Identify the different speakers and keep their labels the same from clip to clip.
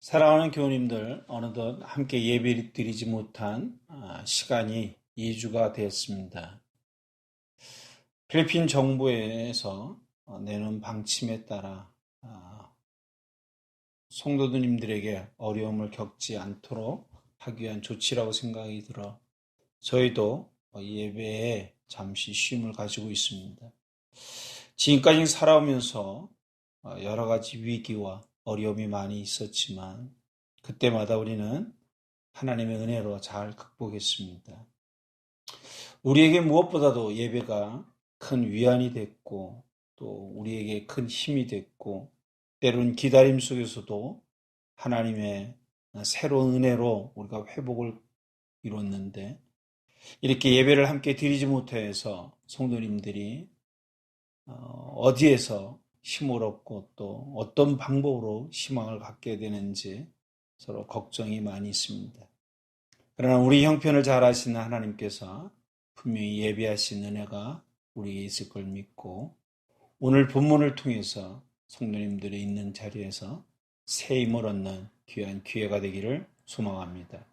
Speaker 1: 사랑하는 교우님들, 어느덧 함께 예배 드리지 못한 시간이 2주가 되었습니다. 필리핀 정부에서 내놓은 방침에 따라 성도님들에게 어려움을 겪지 않도록 하기 위한 조치라고 생각이 들어 저희도 예배에 잠시 쉼을 가지고 있습니다. 지금까지 살아오면서 여러 가지 위기와 어려움이 많이 있었지만 그때마다 우리는 하나님의 은혜로 잘 극복했습니다. 우리에게 무엇보다도 예배가 큰 위안이 됐고 또 우리에게 큰 힘이 됐고 때로는 기다림 속에서도 하나님의 새로운 은혜로 우리가 회복을 이뤘는데 이렇게 예배를 함께 드리지 못해서 성도님들이 어디에서 힘을 얻고 또 어떤 방법으로 희망을 갖게 되는지 서로 걱정이 많이 있습니다. 그러나 우리 형편을 잘 아시는 하나님께서 분명히 예비하신 은혜가 우리에게 있을 걸 믿고 오늘 본문을 통해서 성도님들이 있는 자리에서 새 힘을 얻는 귀한 기회가 되기를 소망합니다.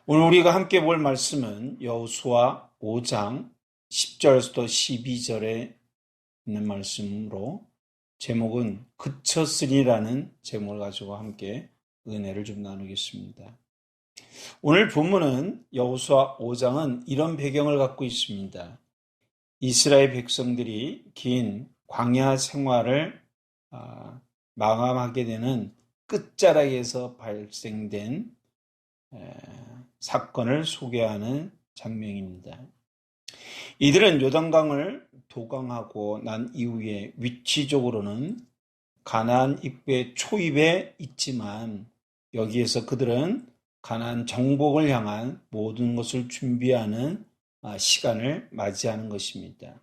Speaker 1: 오늘 우리가 함께 볼 말씀은 여호수아 5장 10절에서부터 12절에 있는 말씀으로 제목은 그쳤으리라는 제목을 가지고 함께 은혜를 좀 나누겠습니다. 오늘 본문은 여호수아 5장은 이런 배경을 갖고 있습니다. 이스라엘 백성들이 긴 광야 생활을 마감하게 되는 끝자락에서 발생된 사건을 소개하는 장면입니다. 이들은 요단강을 도강하고 난 이후에 위치적으로는 가나안 입구의 초입에 있지만 여기에서 그들은 가나안 정복을 향한 모든 것을 준비하는 시간을 맞이하는 것입니다.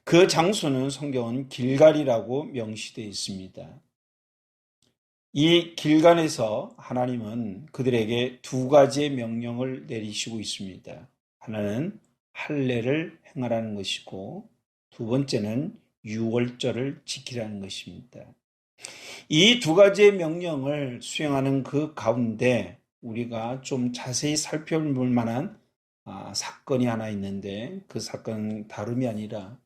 Speaker 1: 그 장소는 성경은 길갈이라고 명시되어 있습니다. 이 길갈에서 하나님은 그들에게 두 가지의 명령을 내리시고 있습니다. 하나는 할례를 행하라는 것이고 두 번째는 유월절을 지키라는 것입니다. 이 두 가지의 명령을 수행하는 그 가운데 우리가 좀 자세히 살펴볼 만한 사건이 하나 있는데 그 사건은 다름이 아니라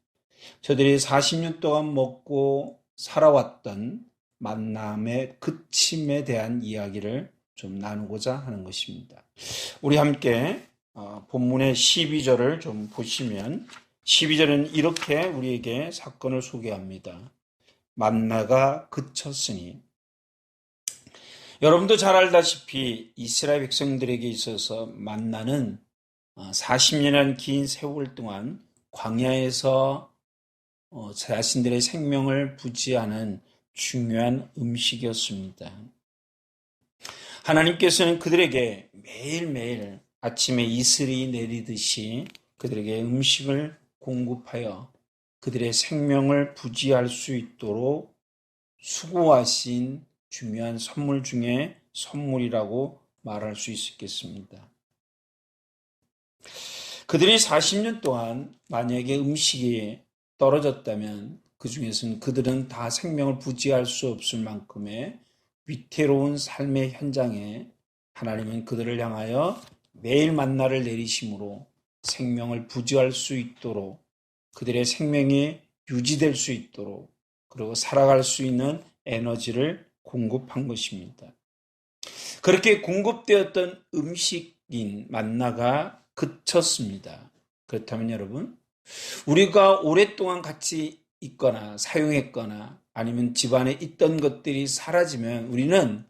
Speaker 1: 저들이 40년 동안 먹고 살아왔던 만남의 그침에 대한 이야기를 좀 나누고자 하는 것입니다. 우리 함께 본문의 12절을 좀 보시면 12절은 이렇게 우리에게 사건을 소개합니다. 만나가 그쳤으니 여러분도 잘 알다시피 이스라엘 백성들에게 있어서 만나는 40년이라는 긴 세월 동안 광야에서 자신들의 생명을 부지하는 중요한 음식이었습니다. 하나님께서는 그들에게 매일매일 아침에 이슬이 내리듯이 그들에게 음식을 공급하여 그들의 생명을 부지할 수 있도록 수고하신 중요한 선물 중에 선물이라고 말할 수 있겠습니다. 그들이 40년 동안 만약에 음식이 떨어졌다면 그 중에서는 그들은 다 생명을 부지할 수 없을 만큼의 위태로운 삶의 현장에 하나님은 그들을 향하여 매일 만나를 내리심으로 생명을 부지할 수 있도록 그들의 생명이 유지될 수 있도록 그리고 살아갈 수 있는 에너지를 공급한 것입니다. 그렇게 공급되었던 음식인 만나가 그쳤습니다. 그렇다면 여러분, 우리가 오랫동안 같이 있거나 사용했거나 아니면 집안에 있던 것들이 사라지면 우리는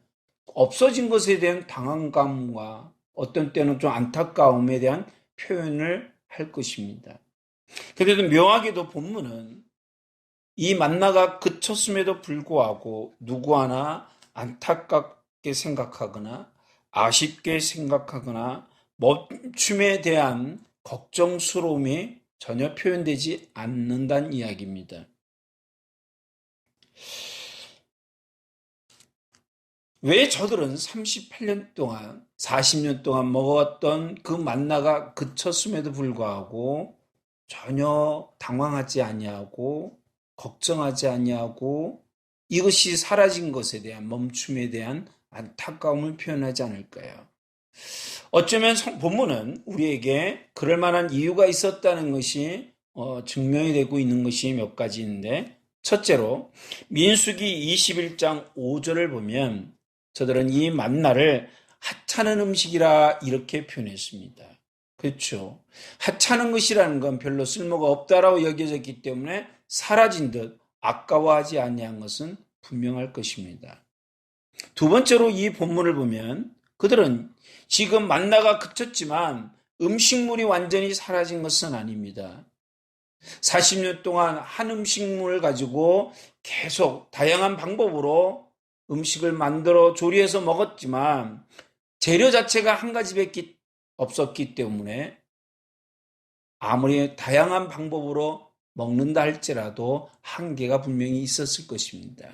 Speaker 1: 없어진 것에 대한 당황감과 어떤 때는 좀 안타까움에 대한 표현을 할 것입니다. 그런데 묘하게도 본문은 이 만나가 그쳤음에도 불구하고 누구 하나 안타깝게 생각하거나 아쉽게 생각하거나 멈춤에 대한 걱정스러움이 전혀 표현되지 않는다는 이야기입니다. 왜 저들은 38년 동안 40년 동안 먹었던 그 만나가 그쳤음에도 불구하고 전혀 당황하지 아니하고 걱정하지 아니하고 이것이 사라진 것에 대한 멈춤에 대한 안타까움을 표현하지 않을까요? 어쩌면 본문은 우리에게 그럴 만한 이유가 있었다는 것이 증명이 되고 있는 것이 몇 가지인데, 첫째로 민수기 21장 5절을 보면 저들은 이 만나를 하찮은 음식이라 이렇게 표현했습니다. 그렇죠. 하찮은 것이라는 건 별로 쓸모가 없다라고 여겨졌기 때문에 사라진 듯 아까워하지 아니한 것은 분명할 것입니다. 두 번째로 이 본문을 보면 그들은 지금 만나가 그쳤지만 음식물이 완전히 사라진 것은 아닙니다. 40년 동안 한 음식물을 가지고 계속 다양한 방법으로 음식을 만들어 조리해서 먹었지만 재료 자체가 한 가지밖에 없었기 때문에 아무리 다양한 방법으로 먹는다 할지라도 한계가 분명히 있었을 것입니다.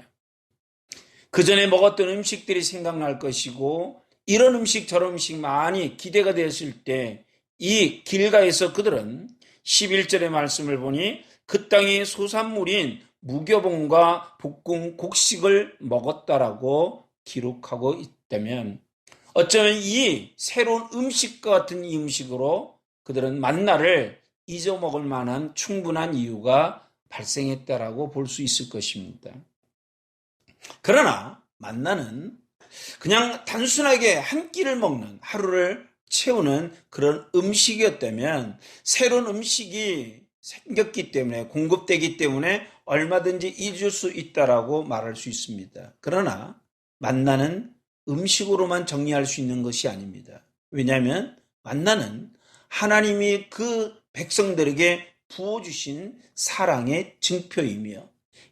Speaker 1: 그 전에 먹었던 음식들이 생각날 것이고 이런 음식 저런 음식 많이 기대가 되었을 때 이 길가에서 그들은 11절의 말씀을 보니 그 땅의 소산물인 무교봉과 볶은 곡식을 먹었다라고 기록하고 있다면 어쩌면 이 새로운 음식과 같은 이 음식으로 그들은 만나를 잊어먹을 만한 충분한 이유가 발생했다라고 볼 수 있을 것입니다. 그러나 만나는 그냥 단순하게 한 끼를 먹는, 하루를 채우는 그런 음식이었다면 새로운 음식이 생겼기 때문에, 공급되기 때문에 얼마든지 잊을 수 있다라고 말할 수 있습니다. 그러나 만나는 음식으로만 정리할 수 있는 것이 아닙니다. 왜냐하면 만나는 하나님이 그 백성들에게 부어주신 사랑의 증표이며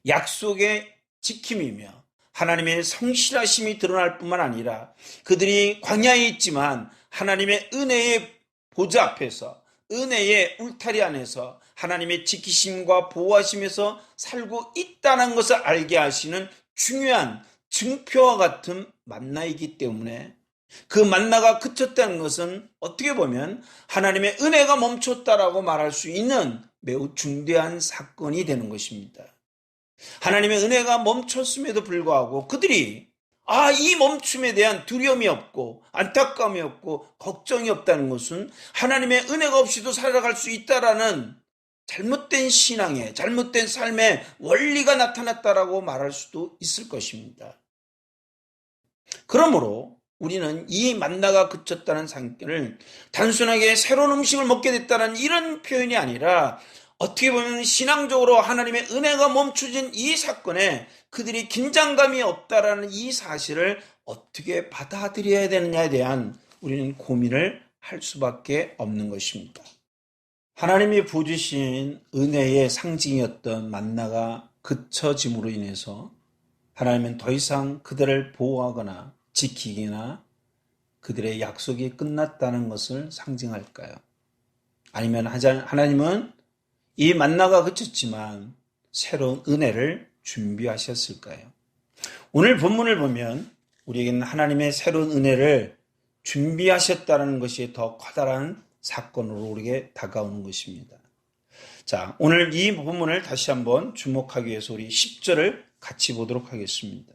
Speaker 1: 약속의 지킴이며 하나님의 성실하심이 드러날 뿐만 아니라 그들이 광야에 있지만 하나님의 은혜의 보좌 앞에서, 은혜의 울타리 안에서 하나님의 지키심과 보호하심에서 살고 있다는 것을 알게 하시는 중요한 증표와 같은 만나이기 때문에 그 만나가 그쳤다는 것은 어떻게 보면 하나님의 은혜가 멈췄다라고 말할 수 있는 매우 중대한 사건이 되는 것입니다. 하나님의 은혜가 멈췄음에도 불구하고 그들이 이 멈춤에 대한 두려움이 없고 안타까움이 없고 걱정이 없다는 것은 하나님의 은혜가 없이도 살아갈 수 있다라는 잘못된 신앙의, 잘못된 삶의 원리가 나타났다라고 말할 수도 있을 것입니다. 그러므로 우리는 이 만나가 그쳤다는 상태를 단순하게 새로운 음식을 먹게 됐다는 이런 표현이 아니라 어떻게 보면 신앙적으로 하나님의 은혜가 멈춰진 이 사건에 그들이 긴장감이 없다라는 이 사실을 어떻게 받아들여야 되느냐에 대한 우리는 고민을 할 수밖에 없는 것입니다. 하나님이 부어주신 은혜의 상징이었던 만나가 그쳐짐으로 인해서 하나님은 더 이상 그들을 보호하거나 지키기나 그들의 약속이 끝났다는 것을 상징할까요? 아니면 하나님은 이 만나가 그쳤지만 새로운 은혜를 준비하셨을까요? 오늘 본문을 보면 우리에게는 하나님의 새로운 은혜를 준비하셨다는 것이 더 커다란 사건으로 우리에게 다가오는 것입니다. 자, 오늘 이 본문을 다시 한번 주목하기 위해서 우리 10절을 같이 보도록 하겠습니다.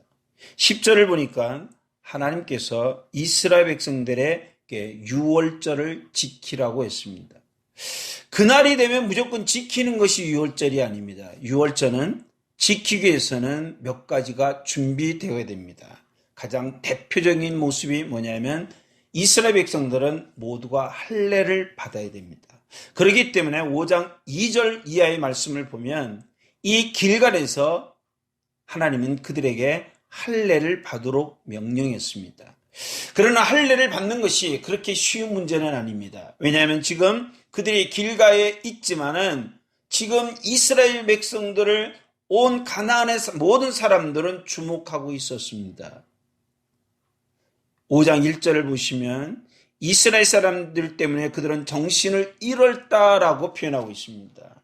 Speaker 1: 10절을 보니까 하나님께서 이스라엘 백성들에게 유월절을 지키라고 했습니다. 그날이 되면 무조건 지키는 것이 유월절이 아닙니다. 유월절은 지키기 위해서는 몇 가지가 준비되어야 됩니다. 가장 대표적인 모습이 뭐냐면 이스라엘 백성들은 모두가 할례를 받아야 됩니다. 그렇기 때문에 5장 2절 이하의 말씀을 보면 이 길갈에서 하나님은 그들에게 할례를 받도록 명령했습니다. 그러나 할례를 받는 것이 그렇게 쉬운 문제는 아닙니다. 왜냐하면 지금 그들이 길가에 있지만은 지금 이스라엘 백성들을 온 가나안의 모든 사람들은 주목하고 있었습니다. 5장 1절을 보시면 이스라엘 사람들 때문에 그들은 정신을 잃었다라고 표현하고 있습니다.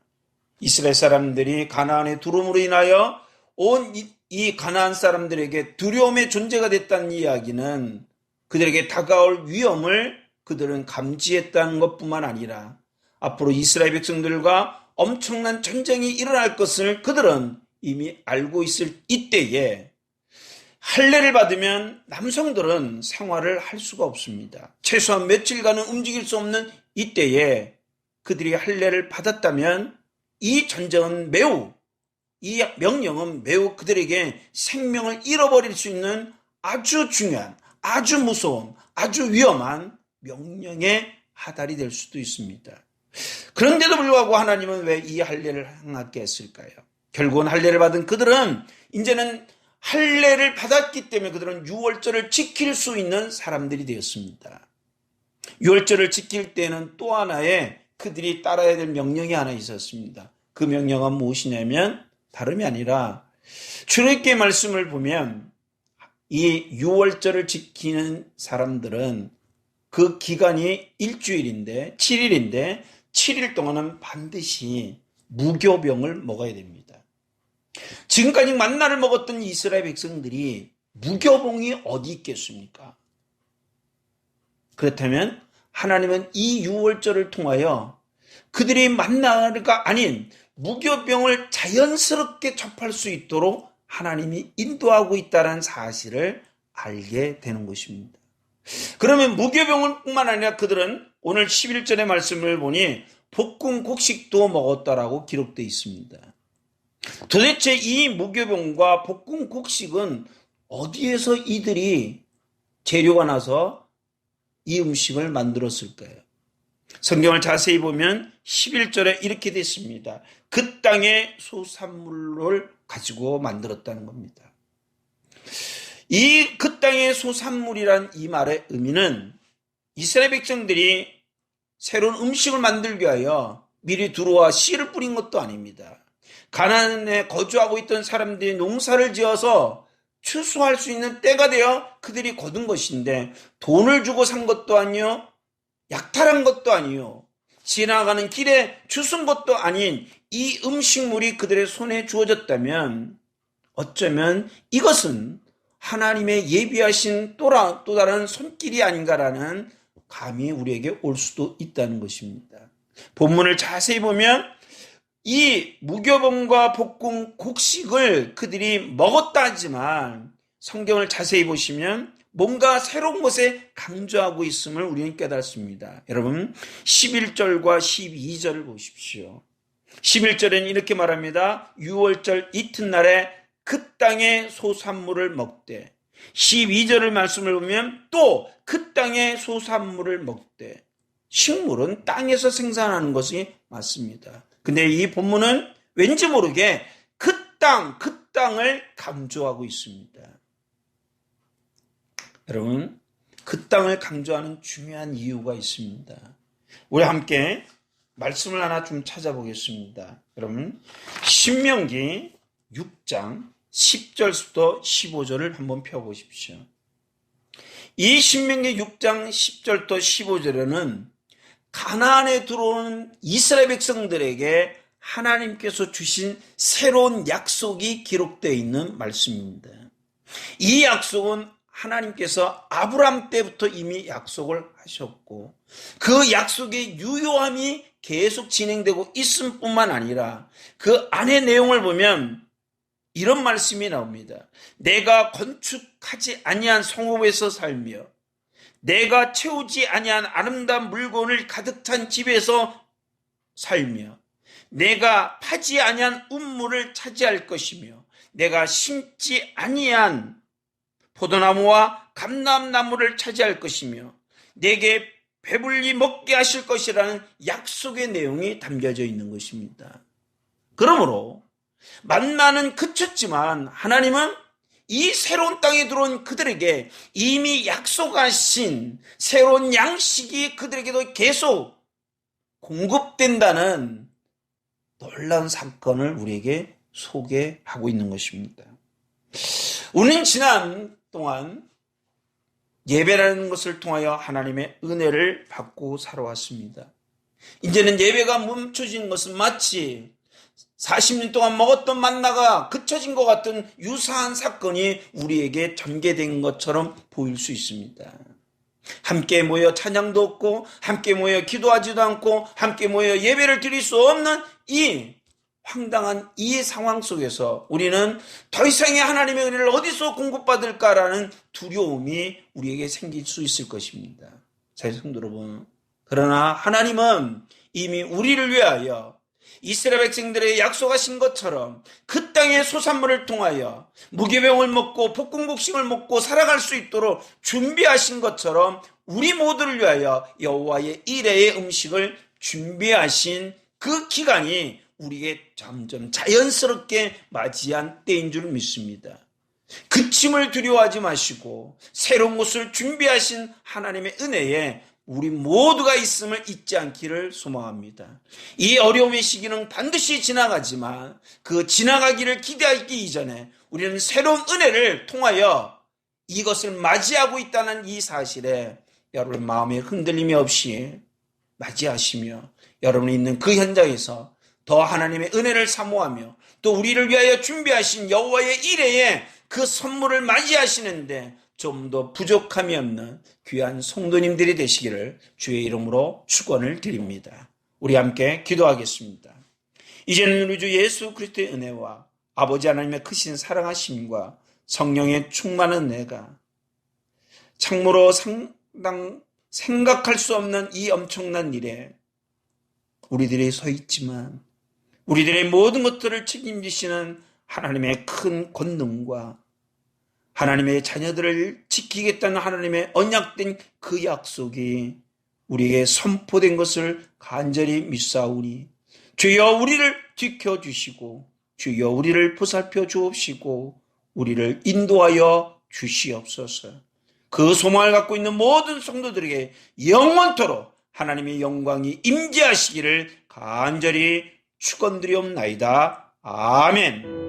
Speaker 1: 이스라엘 사람들이 가나안에 들어옴으로 인하여 온 이 가나안 사람들에게 두려움의 존재가 됐다는 이야기는 그들에게 다가올 위험을 그들은 감지했다는 것뿐만 아니라 앞으로 이스라엘 백성들과 엄청난 전쟁이 일어날 것을 그들은 이미 알고 있을 이때에 할례를 받으면 남성들은 생활을 할 수가 없습니다. 최소한 며칠간은 움직일 수 없는 이때에 그들이 할례를 받았다면 이 전쟁은 이 명령은 매우 그들에게 생명을 잃어버릴 수 있는 아주 중요한, 아주 무서운, 아주 위험한 명령의 하달이 될 수도 있습니다. 그런데도 불구하고 하나님은 왜 이 할례를 행하게 했을까요? 결국은 할례를 받은 그들은 이제는 할례를 받았기 때문에 그들은 유월절을 지킬 수 있는 사람들이 되었습니다. 유월절을 지킬 때는 또 하나의 그들이 따라야 될 명령이 하나 있었습니다. 그 명령은 무엇이냐면 다름이 아니라 출애굽기 말씀을 보면 이 유월절을 지키는 사람들은 그 기간이 일주일인데 7일인데 7일 동안은 반드시 무교병을 먹어야 됩니다. 지금까지 만나를 먹었던 이스라엘 백성들이 무교병이 어디 있겠습니까? 그렇다면 하나님은 이 유월절을 통하여 그들이 만나가 아닌 무교병을 자연스럽게 접할 수 있도록 하나님이 인도하고 있다는 사실을 알게 되는 것입니다. 그러면 무교병을 뿐만 아니라 그들은 오늘 11절의 말씀을 보니 볶음 곡식도 먹었다라고 기록되어 있습니다. 도대체 이 무교병과 볶음 곡식은 어디에서 이들이 재료가 나서 이 음식을 만들었을까요? 성경을 자세히 보면 11절에 이렇게 되어 있습니다. 그 땅의 소산물을 가지고 만들었다는 겁니다. 이 그 땅의 소산물이란 이 말의 의미는 이스라엘 백성들이 새로운 음식을 만들기 위하여 미리 들어와 씨를 뿌린 것도 아닙니다. 가나안에 거주하고 있던 사람들이 농사를 지어서 추수할 수 있는 때가 되어 그들이 거둔 것인데 돈을 주고 산 것도 아니요, 약탈한 것도 아니요, 지나가는 길에 주순 것도 아닌 이 음식물이 그들의 손에 주어졌다면 어쩌면 이것은 하나님의 예비하신 또 다른 손길이 아닌가라는 감이 우리에게 올 수도 있다는 것입니다. 본문을 자세히 보면 이 무교병과 볶음 곡식을 그들이 먹었다 하지만 성경을 자세히 보시면 뭔가 새로운 것에 강조하고 있음을 우리는 깨닫습니다. 여러분 11절과 12절을 보십시오. 11절에는 이렇게 말합니다. 유월절 이튿날에 그 땅의 소산물을 먹되, 12절을 말씀을 보면 또 그 땅의 소산물을 먹되, 식물은 땅에서 생산하는 것이 맞습니다. 근데 이 본문은 왠지 모르게 그 땅을 강조하고 있습니다. 여러분, 그 땅을 강조하는 중요한 이유가 있습니다. 우리 함께 말씀을 하나 좀 찾아보겠습니다. 여러분, 신명기 6장 10절부터 15절을 한번 펴보십시오. 이 신명기 6장 10절부터 15절에는 가나안에 들어오는 이스라엘 백성들에게 하나님께서 주신 새로운 약속이 기록되어 있는 말씀입니다. 이 약속은 하나님께서 아브라함 때부터 이미 약속을 하셨고 그 약속의 유효함이 계속 진행되고 있을 뿐만 아니라 그 안의 내용을 보면 이런 말씀이 나옵니다. 내가 건축하지 아니한 성읍에서 살며 내가 채우지 아니한 아름다운 물건을 가득 찬 집에서 살며 내가 파지 아니한 운물을 차지할 것이며 내가 심지 아니한 포도나무와 감람나무를 차지할 것이며 내게 배불리 먹게 하실 것이라는 약속의 내용이 담겨져 있는 것입니다. 그러므로 만나는 그쳤지만 하나님은 이 새로운 땅에 들어온 그들에게 이미 약속하신 새로운 양식이 그들에게도 계속 공급된다는 놀라운 사건을 우리에게 소개하고 있는 것입니다. 우리는 지난 동안 예배라는 것을 통하여 하나님의 은혜를 받고 살아왔습니다. 이제는 예배가 멈춰진 것은 마치 40년 동안 먹었던 만나가 그쳐진 것 같은 유사한 사건이 우리에게 전개된 것처럼 보일 수 있습니다. 함께 모여 찬양도 없고 함께 모여 기도하지도 않고 함께 모여 예배를 드릴 수 없는 이 황당한 이 상황 속에서 우리는 더 이상의 하나님의 은혜를 어디서 공급받을까라는 두려움이 우리에게 생길 수 있을 것입니다. 자, 성도 여러분, 그러나 하나님은 이미 우리를 위하여 이스라엘 백성들의 약속하신 것처럼 그 땅의 소산물을 통하여 무교병을 먹고 볶음국식을 먹고 살아갈 수 있도록 준비하신 것처럼 우리 모두를 위하여 여호와의 일회의 음식을 준비하신 그 기간이 우리에게 점점 자연스럽게 맞이한 때인 줄 믿습니다. 그침을 두려워하지 마시고 새로운 것을 준비하신 하나님의 은혜에 우리 모두가 있음을 잊지 않기를 소망합니다. 이 어려움의 시기는 반드시 지나가지만 그 지나가기를 기대하기 이전에 우리는 새로운 은혜를 통하여 이것을 맞이하고 있다는 이 사실에 여러분 마음에 흔들림이 없이 맞이하시며 여러분이 있는 그 현장에서 더 하나님의 은혜를 사모하며 또 우리를 위하여 준비하신 여호와의 일회에 그 선물을 맞이하시는데 좀 더 부족함이 없는 귀한 성도님들이 되시기를 주의 이름으로 축원을 드립니다. 우리 함께 기도하겠습니다. 이제는 우리 주 예수 그리스도의 은혜와 아버지 하나님의 크신 사랑하심과 성령의 충만한 은혜가 참으로 생각할 수 없는 이 엄청난 일에 우리들이 서 있지만 우리들의 모든 것들을 책임지시는 하나님의 큰 권능과 하나님의 자녀들을 지키겠다는 하나님의 언약된 그 약속이 우리에게 선포된 것을 간절히 믿사오니 주여 우리를 지켜주시고 주여 우리를 보살펴 주옵시고 우리를 인도하여 주시옵소서. 그 소망을 갖고 있는 모든 성도들에게 영원토록 하나님의 영광이 임재하시기를 간절히 축원드리옵나이다. 아멘.